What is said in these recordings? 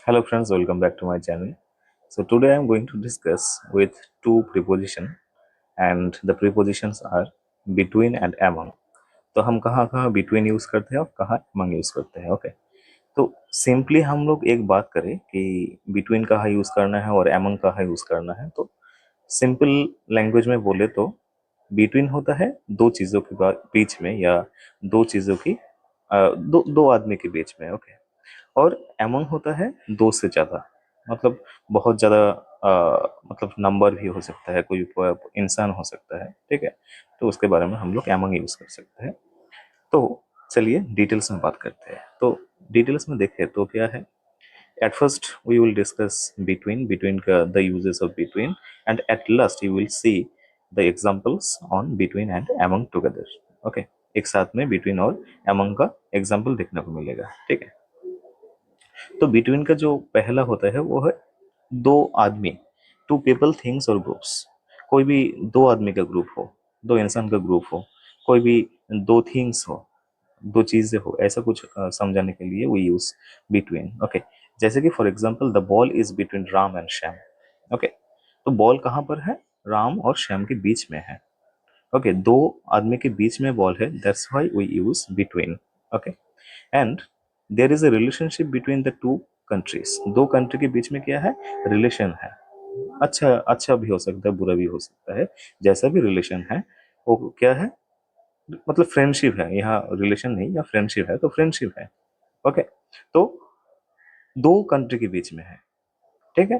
Hello friends, welcome back to my channel. So today I am going to discuss with two preposition and the prepositions are between and among. तो हम कहाँ कहाँ between use करते हैं और कहाँ among use करते हैं. ओके, तो सिंपली हम लोग एक बात करें कि between कहाँ यूज करना है और among कहाँ यूज करना है. तो सिंपल लैंग्वेज में बोले तो between होता है दो चीजों के बीच में या दो चीजों की दो दो आदमी के बीच में. ओके, और एमंग होता है दो से ज्यादा, मतलब बहुत ज्यादा, मतलब नंबर भी हो सकता है, कोई इंसान हो सकता है. ठीक है, तो उसके बारे में हम लोग एमंग यूज कर सकते हैं. तो चलिए डिटेल्स में बात करते हैं. तो डिटेल्स में देखें तो क्या है. At first we will discuss between का the uses of between and at last you will see the examples on between and among together. Okay, एक साथ में बिटवीन और एमंग का एग्जांपल देखने को मिलेगा. ठीक है, तो बिटवीन का जो पहला होता है वो है दो आदमी, टू पीपल थिंग्स और ग्रुप्स. कोई भी दो आदमी का ग्रुप हो, दो इंसान का ग्रुप हो, कोई भी दो थिंग्स हो, दो चीजें हो, ऐसा कुछ समझाने के लिए वी यूज बिटवीन. ओके, जैसे कि for example the ball is between Ram and Shyam. Okay, तो बॉल कहाँ पर है, राम और श्याम के बीच में है. ओके, दो आदमी के बीच में बॉल है, that's why we use between. Okay, and there is a relationship between the two countries. दो कंट्री के बीच में क्या है, रिलेशन है. अच्छा अच्छा भी हो सकता है, बुरा भी हो सकता है, जैसा भी रिलेशन है वो क्या है, मतलब फ्रेंडशिप है. यहाँ रिलेशन नहीं, या फ्रेंडशिप है तो फ्रेंडशिप है. ओके, तो दो कंट्री के बीच में है. ठीक है,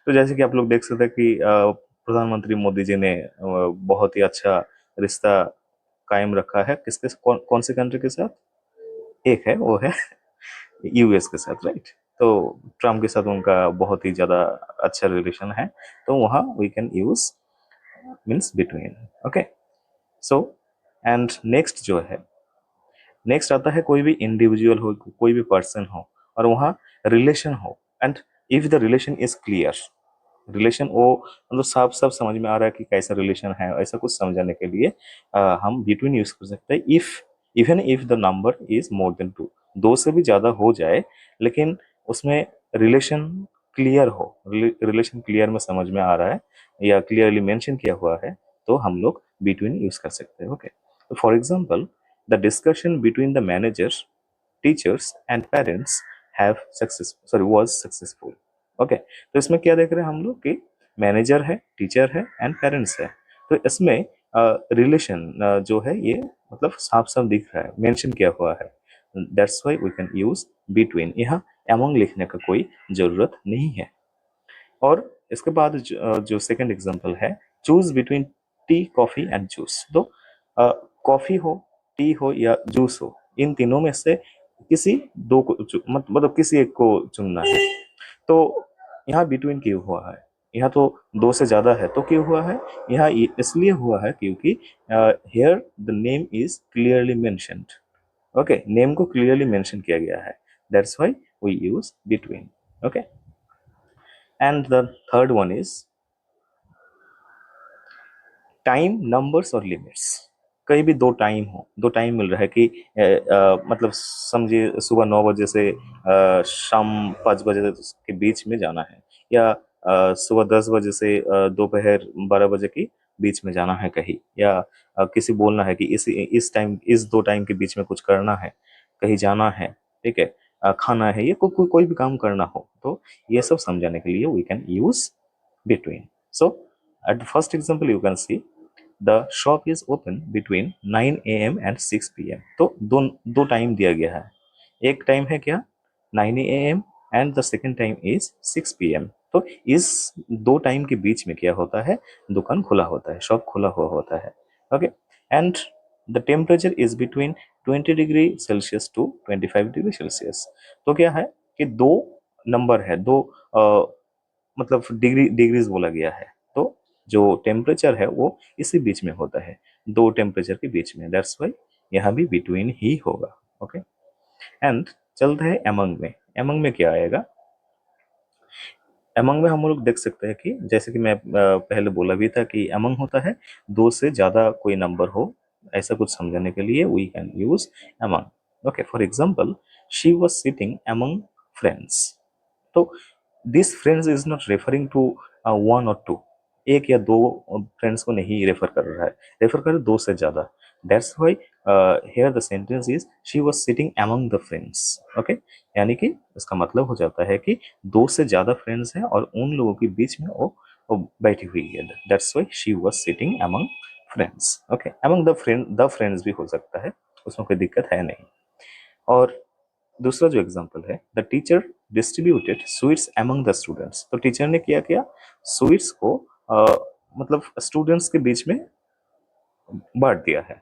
तो जैसे कि आप लोग देख सकते हैं कि प्रधानमंत्री मोदी जी ने बहुत ही अच्छा रिश्ता कायम रखा है किसके, कौन से कंट्री के साथ, एक है वो है यूएस के साथ, राइट. तो ट्रम्प के साथ उनका बहुत ही ज्यादा अच्छा रिलेशन है, तो वहाँ we can use means between. Okay, so and next जो है, नेक्स्ट आता है कोई भी इंडिविजुअल हो, कोई भी पर्सन हो और वहाँ रिलेशन हो, and if the relation is clear, relation वो मतलब साफ साफ समझ में आ रहा है कि कैसा रिलेशन है, ऐसा कुछ समझाने के लिए हम बिटवीन यूज कर सकते हैं. If even if the number is more than two, दो से भी ज्यादा हो जाए लेकिन उसमें रिलेशन क्लियर हो, रिलेशन क्लियर में समझ में आ रहा है या क्लियरली मेंशन किया हुआ है, तो हम लोग बिटवीन यूज कर सकते हैं. Okay, for example the discussion between the manager, teachers and parents have success sorry was successful. Okay, तो इसमें क्या देख रहे हैं हम लोग कि मैनेजर है, टीचर है एंड पेरेंट्स है. तो इसमें रिलेशन जो है ये मतलब साफ साफ दिख रहा है, मेंशन किया हुआ है, that's why we can use between. यहाँ एमंग लिखने का कोई जरूरत नहीं है. और इसके बाद जो सेकंड एग्जांपल है, choose between T, coffee and juice. तो कॉफी हो, टी हो या जूस हो, इन तीनों में से किसी दो को मतलब किसी एक को चुनना है. तो यहाँ बिटवीन क्यों हुआ है, यहाँ तो दो से ज्यादा है तो क्यों हुआ है, यहाँ इसलिए हुआ है क्योंकि here the name is clearly mentioned. Okay, name को क्लियरली मेंशन किया गया है, that's why we use between. Okay, and the third one is time, numbers और लिमिट्स. कहीं भी दो टाइम हो, दो टाइम मिल रहा है कि मतलब समझिए सुबह 9 बजे से शाम 5 बजे के बीच में जाना है, या सुबह 10 बजे से दोपहर 12 बजे के बीच में जाना है कहीं, या किसी बोलना है कि इस टाइम, इस दो टाइम के बीच में कुछ करना है, कहीं जाना है. ठीक है, खाना है, ये कोई भी काम करना हो, तो ये सब समझाने के लिए we can use between. So at the first example you can see the shop is open between 9 a.m. and 6 p.m. तो दो दो टाइम दिया गया है. एक टाइम है क्या, 9 a.m. And the second time is 6 p.m. तो इस दो टाइम के बीच में क्या होता है, दुकान खुला होता है, शॉप खुला हुआ होता है. Okay, and the temperature is between 20 degree Celsius to 25 degree Celsius. तो क्या है कि दो नंबर है, दो मतलब डिग्रीज बोला गया है, तो जो टेम्परेचर है वो इसी बीच में होता है, दो टेम्परेचर के बीच में, दैट्स वाई यहाँ भी बिटवीन ही होगा. ओके, एंड चलते हैं एमंग में. एमंग में क्या आएगा, एमंग में हम लोग देख सकते हैं कि जैसे कि मैं पहले बोला भी था कि एमंग होता है दो से ज्यादा कोई नंबर हो, ऐसा कुछ समझाने के लिए we can use among. Okay, for example she was sitting among friends. तो this friends is not referring to one और टू, एक या दो फ्रेंड्स को नहीं रेफर कर रहा है, रेफर कर दो से ज्यादा। That's why here the sentence is she was sitting among the friends. Okay, यानी कि इसका मतलब हो जाता है कि दो से ज्यादा फ्रेंड्स हैं और उन लोगों के बीच में वो बैठी हुई है। That's why she was sitting among friends. Okay, among the friends भी हो सकता है, उसमें कोई दिक्कत है नहीं। और दूसरा जो एग्जांपल है, the teacher distributed sweets among the students. तो टीचर ने क्या किया, स्वीट्स को मतलब स्टूडेंट्स के बीच में बांट दिया है।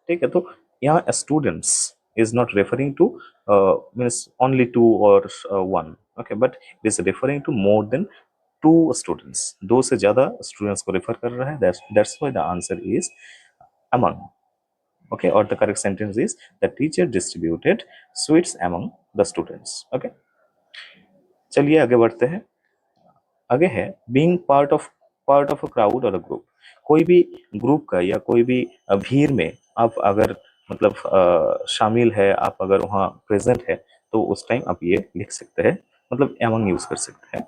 ठीक है, तो यहाँ students is not referring to means only two और one. Okay, but it is referring to more than two students, दो से ज्यादा स्टूडेंट्स को रेफर कर रहा है। That's why the answer is among. Okay, or the correct sentence is the teacher distributed sweets among the students. Okay, चलिए आगे बढ़ते हैं। आगे है being part of a crowd or a group। कोई भी ग्रुप का या कोई भी भीड़ में आप अगर मतलब शामिल है, आप अगर वहाँ प्रेजेंट है, तो उस टाइम आप ये लिख सकते हैं, मतलब among यूज कर सकते हैं।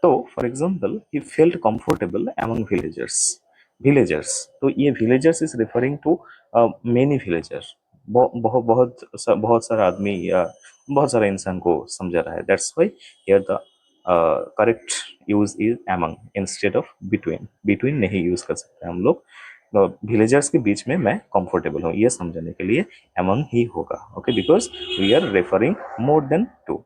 तो for example he felt comfortable among villagers. Villagers, तो ये villagers is referring to many villager, बहुत सारा आदमी या बहुत सारा इंसान को समझा रहा है। That's why here the correct use is among instead of between. Between नहीं यूज कर सकते हम लोग, विलेजर्स के बीच में मैं कंफर्टेबल हूँ ये समझाने के लिए एमंग ही होगा। Okay, because we are referring more than two.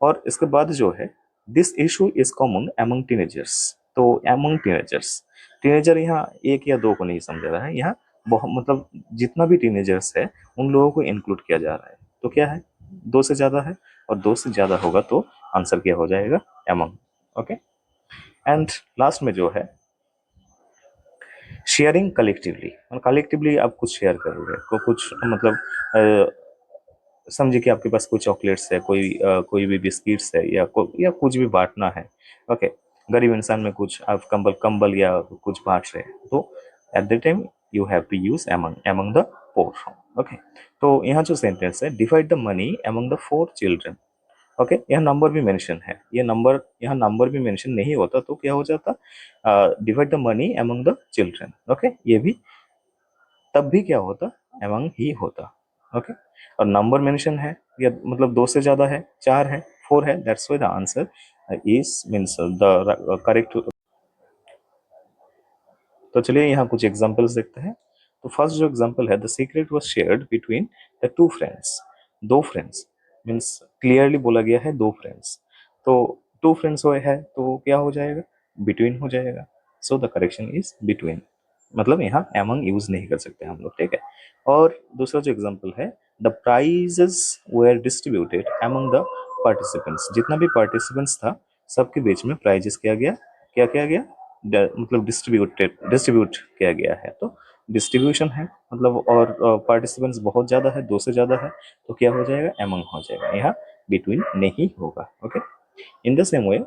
और इसके बाद जो है, this issue is common among teenagers. तो एमंग टीनेजर्स, टीनेजर यहाँ एक या दो को नहीं समझा रहा है, यहाँ बहुत मतलब जितना भी टीनेजर्स है उन लोगों को इंक्लूड किया जा रहा है। तो क्या है, दो से ज्यादा है, और दो से ज्यादा होगा तो आंसर क्या हो जाएगा, एमंग। ओके, एंड लास्ट में जो है शेयरिंग कलेक्टिवली। कलेक्टिवली आप कुछ शेयर कर रहे हो, कुछ मतलब समझिए कि आपके पास कोई चॉकलेट्स है, कोई भी बिस्किट्स है, या कुछ भी बांटना है। ओके, गरीब इंसान में कुछ आप कंबल कंबल या कुछ बांट रहे हैं, तो at the time you have to use among the poor. Okay, तो यहाँ जो सेंटेंस है, divide the money among the 4 children. Okay, यह नंबर भी मेंशन है, ये नंबर यहाँ नंबर भी मेंशन नहीं होता तो क्या हो जाता, divide the money among the children. Okay, ये भी तब भी क्या होता, एमंग ही होता। ओके, और नंबर मेंशन है, या मतलब दो से ज्यादा है, चार है, फोर है, that's why the answer is means the correct. तो चलिए यहाँ कुछ एग्जांपल्स देखते हैं। तो फर्स्ट जो एग्जांपल है, the secret was shared between the to friends. दो फ्रेंड्स मींस क्लियरली बोला गया है दो फ्रेंड्स, तो टू फ्रेंड्स हुए है तो क्या हो जाएगा, बिटवीन हो जाएगा। So the correction is between, मतलब यहाँ एमंग यूज नहीं कर सकते हम लोग। ठीक है, और दूसरा जो एग्जांपल है, the prizes were distributed among the participants. जितना भी पार्टिसिपेंट्स था सबके बीच में प्राइजेस किया गया, क्या किया गया, मतलब डिस्ट्रीब्यूट किया गया है। तो डिस्ट्रीब्यूशन है मतलब, और पार्टिसिपेंट्स बहुत ज्यादा है, दो से ज्यादा है, तो क्या हो जाएगा, एमंग हो जाएगा, यहाँ बिटवीन नहीं होगा। Okay, in the same way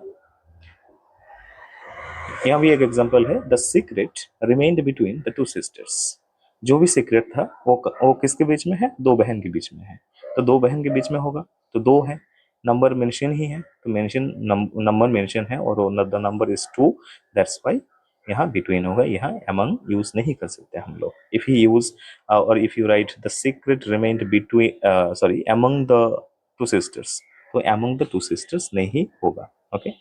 यहाँ भी एक एग्जांपल है, the secret remained between the two sisters. जो भी सीक्रेट था वो किसके बीच में है, दो बहन के बीच में है, तो दो बहन के बीच में होगा, तो दो है, नंबर मेंशन ही है, तो मेंशन नंबर मेंशन है और the number is 2, that's why यहाँ बिटवीन होगा, यहाँ अमंग यूज नहीं कर सकते हम लोग। इफ ही यूज और if you right the secret remained between sorry among the two sisters, तो अमंग द टू सिस्टर्स नहीं होगा। Okay,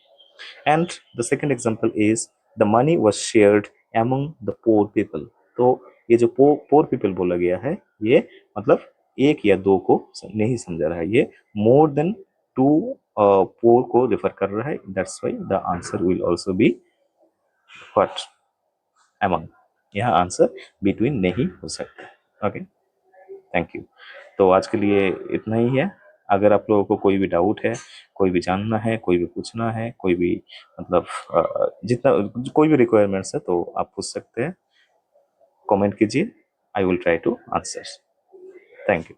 and the second example is the money was shared among the poor people। तो ये जो poor people बोला गया है, ये मतलब एक या दो को नहीं समझा रहा है, ये more than two poor को रेफर कर रहा है। that's why the answer will also be what, among। यहाँ आंसर बिटवीन नहीं हो सकता। Okay, thank you. तो आज के लिए इतना ही है। अगर आप लोगों को कोई भी डाउट है, कोई भी जानना है, कोई भी पूछना है, कोई भी मतलब जितना कोई भी रिक्वायरमेंट्स है, तो आप पूछ सकते हैं, कमेंट कीजिए, I will try to answer. Thank you.